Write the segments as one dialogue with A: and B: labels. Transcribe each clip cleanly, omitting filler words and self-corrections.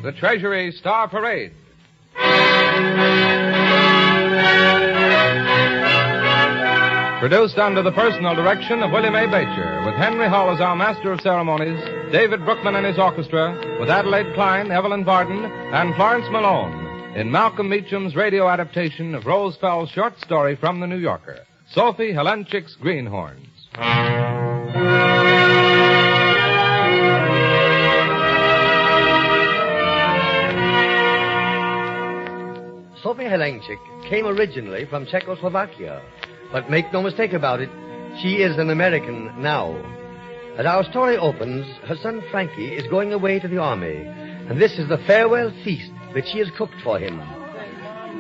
A: the Treasury Star Parade. Produced under the personal direction of William A. Bacher, with Henry Hall as our master of ceremonies, David Brookman and his orchestra, with Adelaide Klein, Evelyn Varden, and Florence Malone, in Malcolm Meacham's radio adaptation of Rose Fell's short story from The New Yorker, Sophie Helenchik's Greenhorns.
B: Sophie Helenchik came originally from Czechoslovakia. But make no mistake about it, she is an American now. As our story opens, her son Frankie is going away to the army, and this is the farewell feast that she has cooked for him.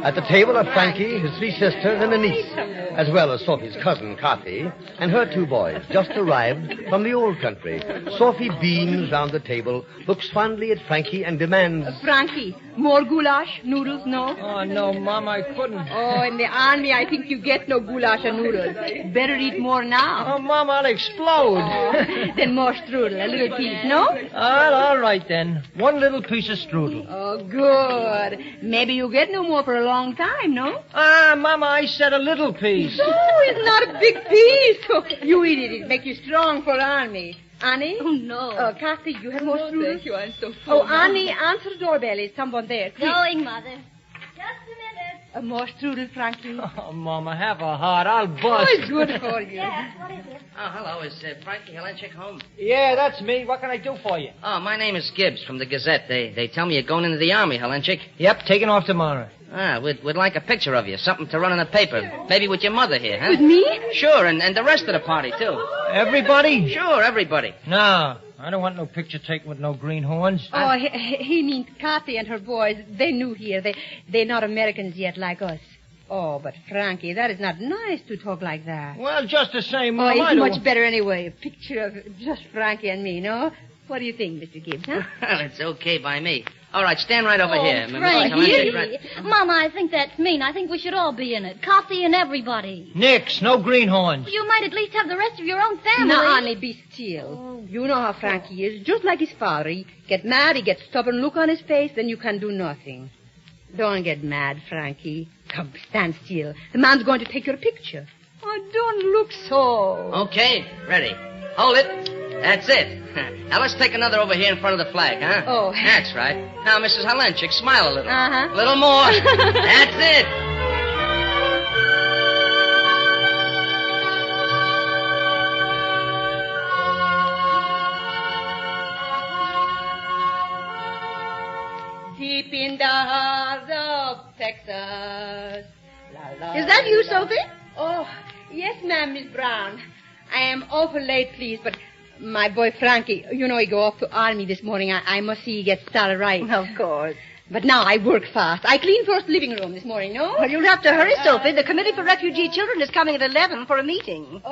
B: At the table are Frankie, his three sisters, and a niece, as well as Sophie's cousin, Kathy, and her two boys, just arrived from the old country. Sophie beams round the table, looks fondly at Frankie, and demands...
C: Frankie, more goulash, noodles, no?
D: Oh, no, Mom, I couldn't.
C: Oh, in the army, I think you get no goulash or noodles. Better eat more now.
D: Oh, Mom, I'll explode.
C: Oh, then more strudel, a little piece, no?
D: All right, then. One little piece of strudel.
C: Oh, good. Maybe you get no more for a long time, no?
D: Mama, I said a little piece.
C: No, it's not a big piece. Oh, you eat it. It makes you strong for army. Annie?
E: Oh, no.
C: Kathy, you have more strudel?
E: Thank you, I'm so full.
C: Oh, Annie, answer the doorbell. Is someone there? Quick.
E: Going, Mother. Just a minute.
C: More strudel, Frankie.
D: Oh, Mama, have a heart. I'll bust.
C: Oh, it's good for you.
E: Yes, what is it?
F: Oh, hello. Is Frankie Helenchik home?
D: Yeah, that's me. What can I do for you?
F: Oh, my name is Gibbs from the Gazette. They tell me you're going into the Army, Helenchik.
D: Yep, taking off tomorrow.
F: We'd like a picture of you. Something to run in the paper. Maybe with your mother here, huh?
C: With me?
F: Sure, and the rest of the party, too.
D: Everybody?
F: Sure, everybody.
D: No, I don't want no picture taken with no greenhorns.
C: Oh, he means Kathy and her boys. They're new here. They're not Americans yet like us. Oh, but Frankie, that is not nice to talk like that.
D: Well, just the same,
C: Oh,
D: Mom,
C: it's much better anyway. A picture of just Frankie and me, no? What do you think, Mr. Gibbs, huh?
F: Well, it's okay by me. All right, stand right over here. Mrs.
E: Frankie.
F: Helenchik, right-
E: Mama, I think that's mean. I think we should all be in it. Coffee and everybody.
D: Nix, no greenhorns.
E: You might at least have the rest of your own family.
C: No, Annie, be still. You know how Frankie is. Just like his father. He gets mad, he gets stubborn look on his face, then you can do nothing. Don't get mad, Frankie. Come, stand still. The man's going to take your picture. Oh, don't look so.
F: Okay, ready. Hold it. That's it. Now, let's take another over here in front of the flag, huh?
C: Oh.
F: That's right. Now, Mrs. Helenchik, smile a little.
C: Uh-huh.
F: A little more. That's it.
C: Deep in the heart of Texas. La, la, Is that you, la. Sophie? Oh, yes, ma'am, Miss Brown. I am awful late, please, but my boy Frankie, you know he go off to army this morning. I must see he gets started right.
G: Of course.
C: But now I work fast. I cleaned first living room this morning, no?
G: Well, you'll have to hurry, Sophie. The Committee for Refugee Children is coming at 11 for a meeting.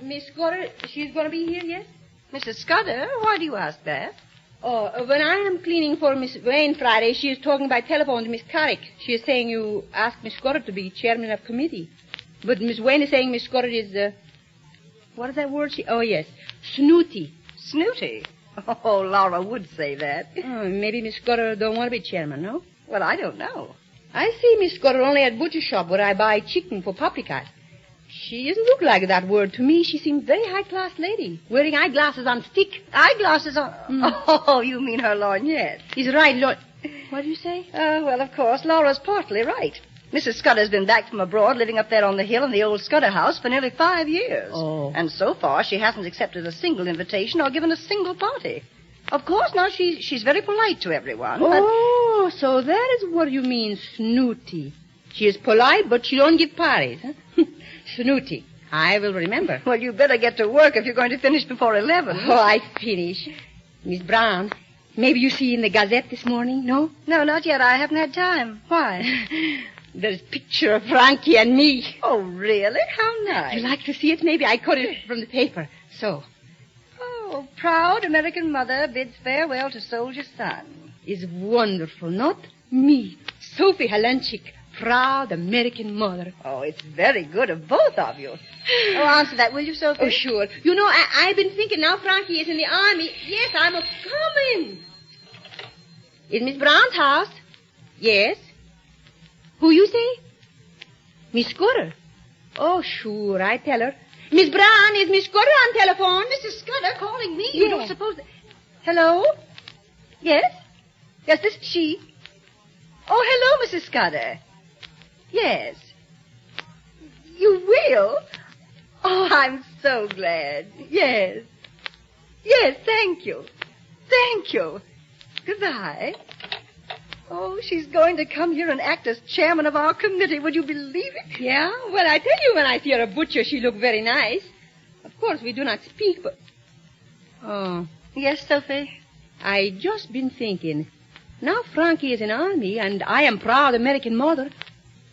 C: Miss Scudder, she's going to be here, yes?
G: Mrs. Scudder, why do you ask that?
C: Oh, when I am cleaning for Miss Wayne Friday, she is talking by telephone to Miss Carrick. She is saying you asked Miss Scudder to be chairman of committee. But Miss Wayne is saying Miss Scudder is, what is that word? Oh, yes, snooty.
G: Snooty? Oh, Laura would say that.
C: Oh, maybe Miss Scudder don't want to be chairman, no?
G: Well, I don't know.
C: I see Miss Scudder only at butcher shop where I buy chicken for paprikas. She doesn't look like that word to me. She seems very high-class lady, wearing eyeglasses on stick.
G: Eyeglasses on... Oh, you mean her lorgnette.
C: He's right, Lord. What do you say?
G: Well, of course, Laura's partly right. Mrs. Scudder's been back from abroad, living up there on the hill in the old Scudder house for nearly 5 years.
C: Oh.
G: And so far, she hasn't accepted a single invitation or given a single party. Of course, now she's very polite to everyone, but...
C: Oh, so that is what you mean, snooty. She is polite, but she don't give parties, huh? Snooty. I will remember.
G: Well, you better get to work if you're going to finish before 11.
C: Oh, I finish. Miss Brown, maybe you see in the Gazette this morning, no?
G: No, not yet. I haven't had time. Why?
C: There's a picture of Frankie and me.
G: Oh, really? How nice.
C: You like to see it? Maybe I cut it from the paper. So.
G: Oh, proud American mother bids farewell to soldier's son.
C: Is wonderful, not me, Sophie Helenchik, proud American mother.
G: Oh, it's very good of both of you. Oh, answer that, will you, Sophie?
C: Oh, sure. You know, I've been thinking now Frankie is in the army. Yes, I'm a-coming. Is Miss Brown's house? Yes. Who you say? Miss Scudder. Oh, sure, I tell her. Miss Brown, is Miss Scudder on telephone?
G: Mrs. Scudder calling me?
C: Yeah.
G: You don't suppose that...
C: Hello? Yes?
G: Yes, this is she. Oh, hello, Mrs. Scudder. Yes. You will? Oh, I'm so glad. Yes. Yes, thank you. Thank you. Goodbye. Oh, she's going to come here and act as chairman of our committee. Would you believe it?
C: Yeah? Well, I tell you, when I see her a butcher, she look very nice. Of course, we do not speak, but... Oh,
G: Yes, Sophie?
C: I just been thinking. Now Frankie is in army, and I am proud American mother.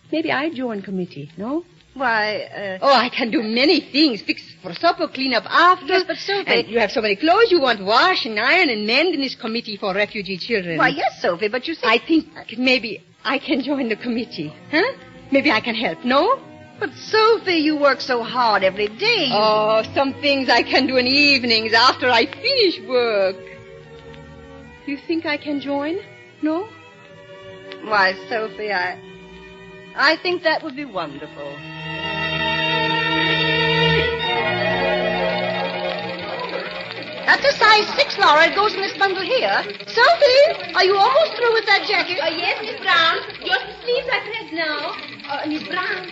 C: Maybe I join committee, no?
G: Why,
C: Oh, I can do many things. Fix for supper, clean up after.
G: Yes, but Sophie...
C: And you have so many clothes you want wash and iron and mend in this committee for refugee children.
G: Why, yes, Sophie, but you see...
C: I think maybe I can join the committee, huh? Maybe I can help, no?
G: But, Sophie, you work so hard every day.
C: Oh, some things I can do in evenings after I finish work. You think I can join? No?
G: Why, Sophie, I think that would be wonderful. That's a size 6, Laura. It goes in this bundle here. Sophie, are you almost through with that jacket?
C: Yes, Miss Brown. Just the sleeves are pressed now. Miss Brown,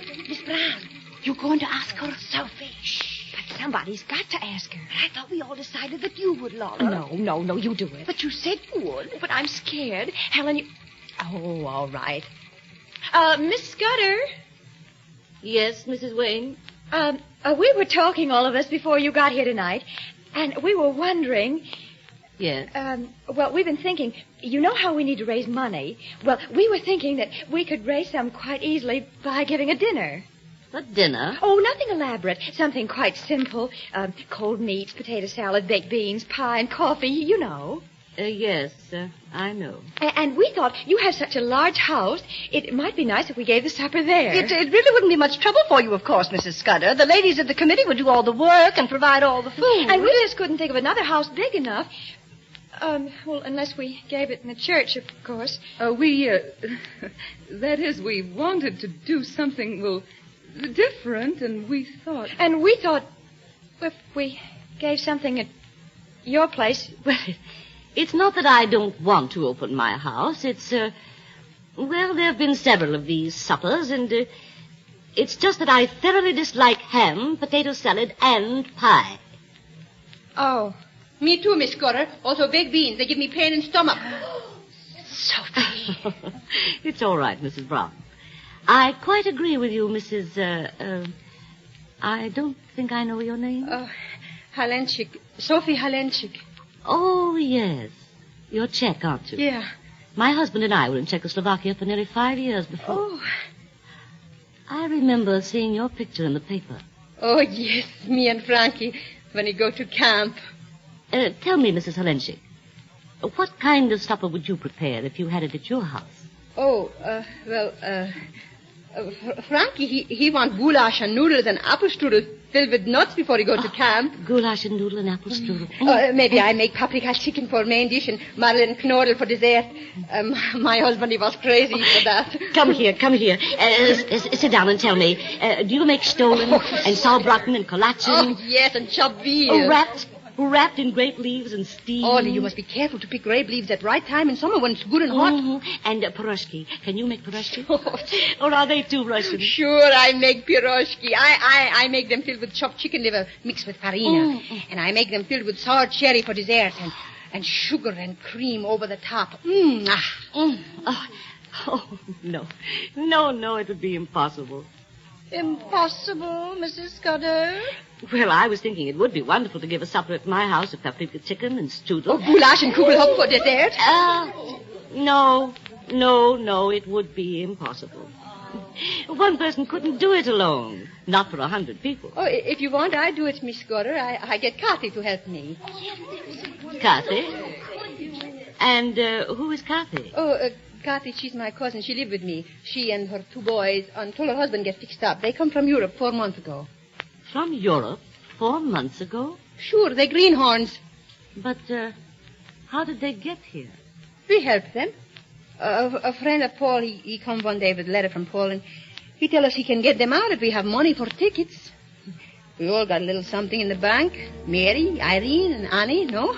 G: You going to ask her? Sophie, shh. But somebody's got to ask her. I thought we all decided that you would, Laura.
H: No, you do it.
G: But you said you would.
H: But I'm scared. Helen, you... Oh, all right. Miss Scudder.
E: Yes, Mrs. Wayne?
H: We were talking, all of us, before you got here tonight, and we were wondering...
E: Yes.
H: Well, we've been thinking, you know how we need to raise money? Well, we were thinking that we could raise some quite easily by giving a dinner.
E: A dinner?
H: Oh, nothing elaborate. Something quite simple. Cold meats, potato salad, baked beans, pie, and coffee, you know.
E: Yes, I know.
H: And we thought, you have such a large house, it might be nice if we gave the supper there.
G: It really wouldn't be much trouble for you, of course, Mrs. Scudder. The ladies of the committee would do all the work and provide all the food.
H: And we just couldn't think of another house big enough. Well, unless we gave it in the church, of course.
I: That is, we wanted to do something, well, different, and we thought...
H: And we thought, if we gave something at your place...
E: Well, it's not that I don't want to open my house. It's, well, there have been several of these suppers, and it's just that I thoroughly dislike ham, potato salad, and pie.
C: Oh, me too, Miss Scudder. Also baked beans. They give me pain in stomach.
H: Sophie.
E: It's all right, Mrs. Brown. I quite agree with you, Mrs. I don't think I know your name.
C: Halenchik. Sophie Halenchik.
E: Oh, yes. You're Czech, aren't you?
C: Yeah.
E: My husband and I were in Czechoslovakia for nearly 5 years before.
C: Oh.
E: I remember seeing your picture in the paper.
C: Oh, yes. Me and Frankie, when we go to camp.
E: Tell me, Mrs. Halenchik, what kind of supper would you prepare if you had it at your house?
C: Oh, Frankie, he want goulash and noodles and apple strudel filled with nuts before he go to camp.
E: Goulash and noodle and apple strudel.
C: Maybe I make paprika chicken for main dish and marlin knödel for dessert. My husband, he was crazy for that.
E: Come here. Sit down and tell me, do you make stollen and sauerbraten and collagen?
C: Oh, yes, and chopped veal.
E: Wrapped in grape leaves and steamed.
C: Oh, you must be careful to pick grape leaves at right time in summer when it's good and hot.
E: Mm-hmm. And piroshki. Can you make piroshki? Or are they too Russian?
C: Sure, I make piroshki. I make them filled with chopped chicken liver mixed with farina. And I make them filled with sour cherry for dessert and sugar and cream over the top.
E: Oh, no. No, it would be impossible.
G: Impossible, Mrs. Scudder?
E: Well, I was thinking it would be wonderful to give a supper at my house of paprika chicken and strudel.
C: Oh, goulash and kugelhopf for dessert?
E: No, it would be impossible. One person couldn't do it alone. Not for 100 people.
C: Oh, if you want, I do it, Miss Scudder. I get Kathy to help me.
E: Kathy? And who is Kathy?
C: Kathy, she's my cousin. She lived with me. She and her 2 boys until her husband get fixed up. They come from Europe 4 months ago.
E: From Europe? 4 months ago?
C: Sure, they're greenhorns.
E: But how did they get here?
C: We help them. A friend of Paul, he come one day with a letter from Paul, and he tell us he can get them out if we have money for tickets. We all got a little something in the bank. Mary, Irene, and Annie, no?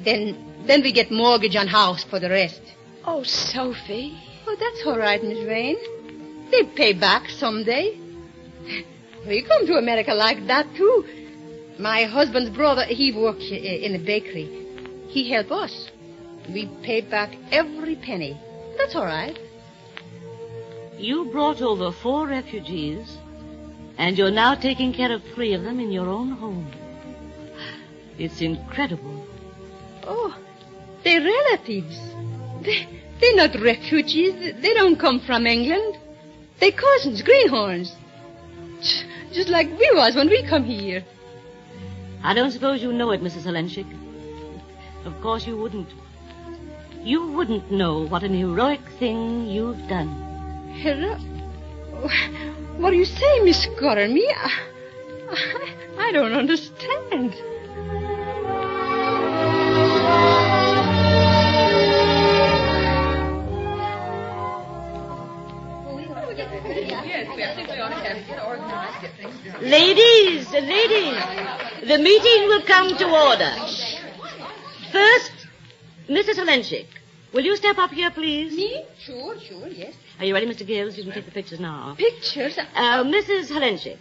C: Then we get mortgage on house for the rest.
H: Oh, Sophie.
C: Oh, that's all right, Miss Vane. They pay back someday. We come to America like that, too. My husband's brother, he works in a bakery. He help us. We pay back every penny. That's all right.
E: You brought over 4 refugees, and you're now taking care of 3 of them in your own home. It's incredible.
C: Oh, they're relatives. They're not refugees. They don't come from England. They're cousins, greenhorns. Just like we was when we come here.
E: I don't suppose you know it, Mrs. Helenchik. Of course you wouldn't. You wouldn't know what an heroic thing you've done.
C: What do you say, Miss Scudder? Me? I don't understand.
E: Ladies, the meeting will come to order. First, Mrs. Helenchik, will you step up here, please?
C: Me? Sure, yes.
E: Are you ready, Mr. Gales? You can take the pictures now.
C: Pictures?
E: Mrs. Helenchik,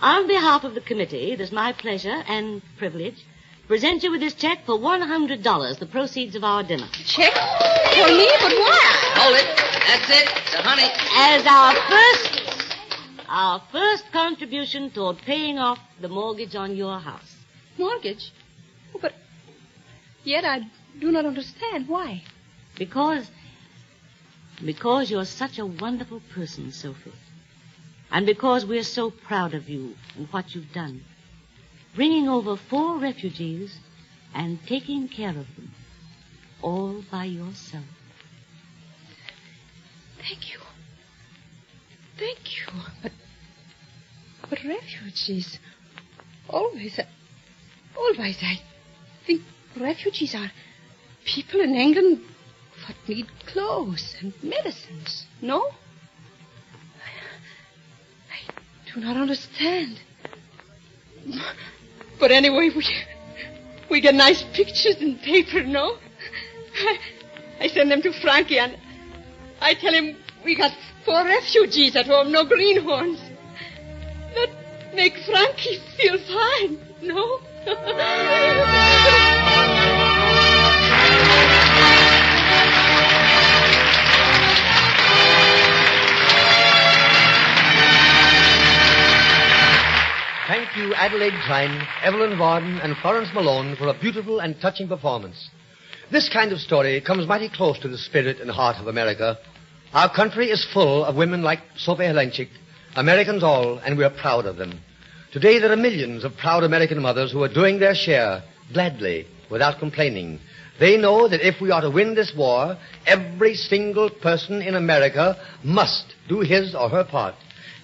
E: on behalf of the committee, it is my pleasure and privilege to present you with this check for $100, the proceeds of our dinner.
C: Check? For me? But why?
F: Hold it. That's it. So, honey.
E: As our first contribution toward paying off the mortgage on your house.
C: Mortgage? Oh, but yet I do not understand. Why?
E: Because you're such a wonderful person, Sophie. And because we're so proud of you and what you've done. Bringing over 4 refugees and taking care of them. All by yourself.
C: Thank you. But refugees. Always I think refugees are people in England what need clothes and medicines. No? I do not understand. But anyway, we get nice pictures in paper, no? I send them to Frankie and I tell him we got 4 refugees at home, no greenhorns. That make Frankie feel fine, no?
B: Thank you, Adelaide Klein, Evelyn Varden, and Florence Malone for a beautiful and touching performance. This kind of story comes mighty close to the spirit and heart of America. Our country is full of women like Sophie Helenchik, Americans all, and we are proud of them. Today there are millions of proud American mothers who are doing their share gladly, without complaining. They know that if we are to win this war, every single person in America must do his or her part.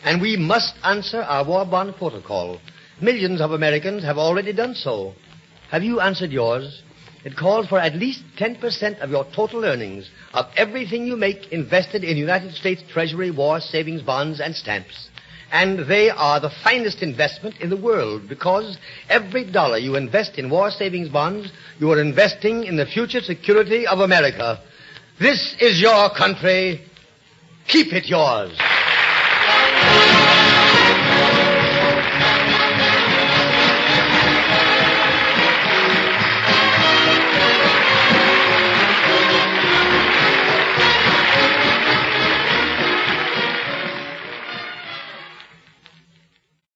B: And we must answer our war bond protocol. Millions of Americans have already done so. Have you answered yours? It calls for at least 10% of your total earnings of everything you make invested in United States Treasury war savings bonds and stamps. And they are the finest investment in the world because every dollar you invest in war savings bonds, you are investing in the future security of America. This is your country. Keep it yours.